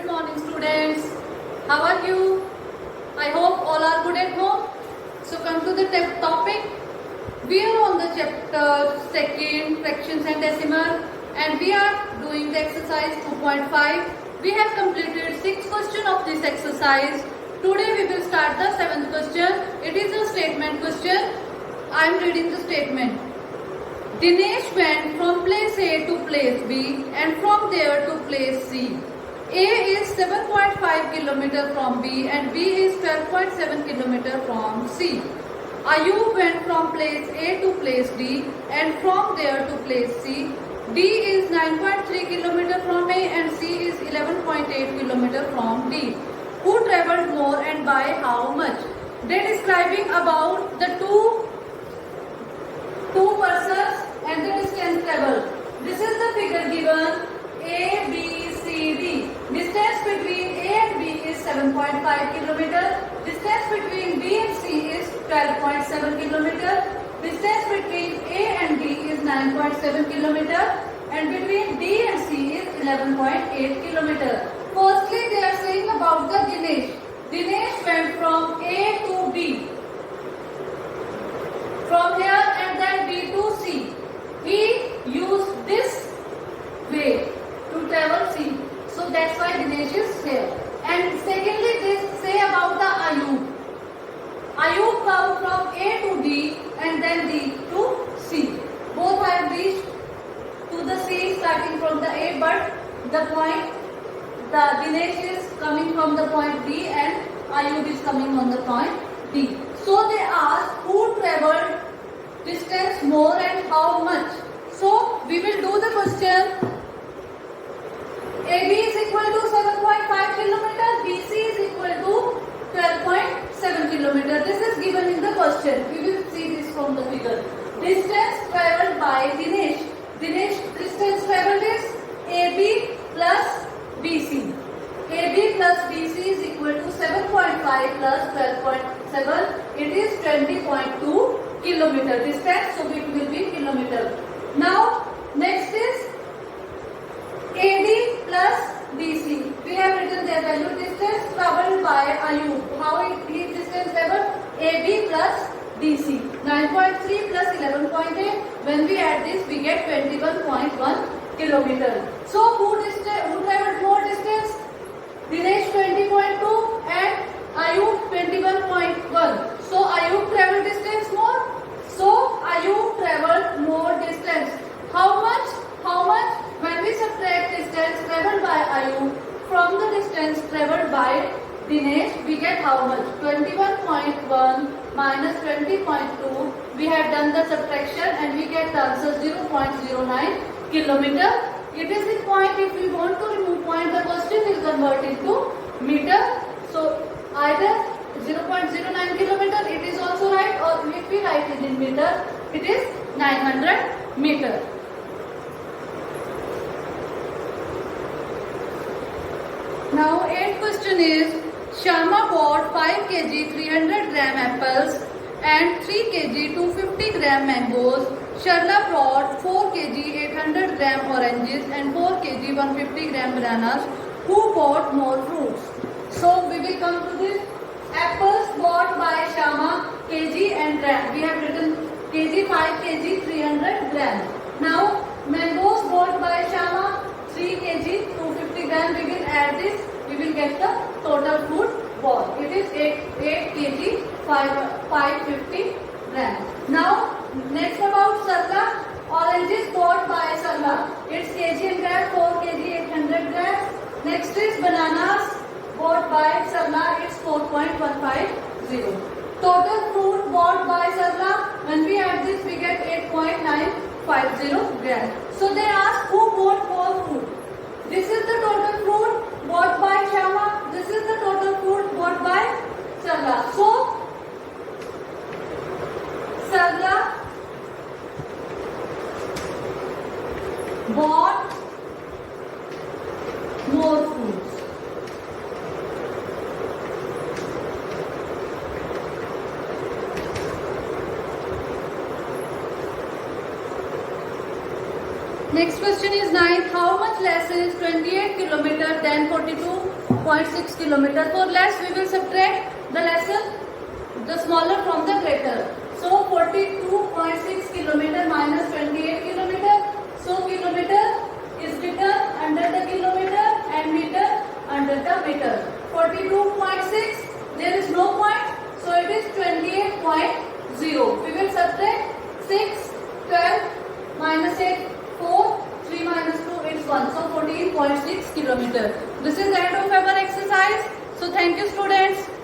morning students. How are you? I hope all are good at home. So come to the topic. We are on the chapter 2nd, fractions and decimal, and we are doing the exercise 2.5. We have completed 6 questions of this exercise. Today we will start the 7th question. It is a statement question. I am reading the statement. Dinesh went from place A to place B and from there to place C. A is 7.5 km from B and B is 12.7 km from C. Ayub went from place A to place D and from there to place C. D is 9.3 km from A and C is 11.8 km from D. Who travelled more and by how much? They are describing about the two persons and the distance travelled. This is the figure given A, B, C, D. Distance between A and B is 7.5 km. Distance between B and C is 12.7 km. Distance between A and D is 9.7 km. And between D and C is 11.8 km. Firstly, they are saying about the Dinesh. Dinesh went from A to B. From here and then B to C. He used this way to travel C. So that's why Dinesh is here. And secondly, they say about the Ayub. Ayub come from A to D and then D to C. Both have reached to the C starting from the A, but the Dinesh is coming from the point B and Ayub is coming on the point D. So they ask who travelled distance more and how much. So we will do the question. AB is equal to 7.5 km, BC is equal to 12.7 km. This is given in the question. We will see this from the figure. Distance travelled by Dinesh. Dinesh distance travelled is AB plus BC. AB plus BC is equal to 7.5 plus 12.7. It is 20.2 kilometer distance. So it will be kilometer. Now next is AD plus BC. We have written their value. Distance travelled by Ayub. How is distance travelled? AB plus DC. 9.3 plus 11.8. When we add this, we get 21.1 kilometer. So who travelled more distance? Dinesh 20.2 and Ayub 21.1. So Ayub travelled distance more. So Ayub travelled more distance. How much? How much? When we subtract distance travelled by Ayub from the distance travelled by Dinesh, we get how much? 21.1 minus 20.2. We have done the subtraction and we get the answer 0.09 kilometer. It is in point. If we want to remove point, the question is converted to meter. So either 0.09 kilometer, it is also right, or if we write it in meter, it is 900 meter. Now 8th question is, Sharma bought 5 kg 300 gram apples and 3 kg 250 gram mangoes. Sharla bought 4 kg 800 gram oranges and 4 kg 150 gram bananas. Who bought more fruits? So we will come to this. Apples bought by Shama, kg and gram. We have written kg 5 kg 300 gram. Now mangoes bought by Shama, 3 kg 250 gram. We will add this. We will get the total fruit bought. It is 8 kg 550 gram. Now next about Sarla. Oranges bought by Sarla. It's kg and gram, 4 kg 800 grams. Next is bananas bought by Sarla. It's 4.150. Total fruit bought by Sarla. When we add this, we get 8.950 grams. So they ask who bought more fruit. This is the total fruit bought by Shama. This is the total fruit bought by Sarla. So Sarla bought more fruits. Next question is 9th. How much less is 28 km than 42 42.6 kilometer. For less, we will subtract the lesser, the smaller from the greater. So 42.6 kilometer minus 28 kilometer. So kilometer is written under the kilometer and meter under the meter. 42.6, there is no point, so it is 28.0. We will subtract 6, 12, minus 8, 4, 3 minus 2, it's 1. So 14.6 kilometer. This is the end of our exercise. So thank you students.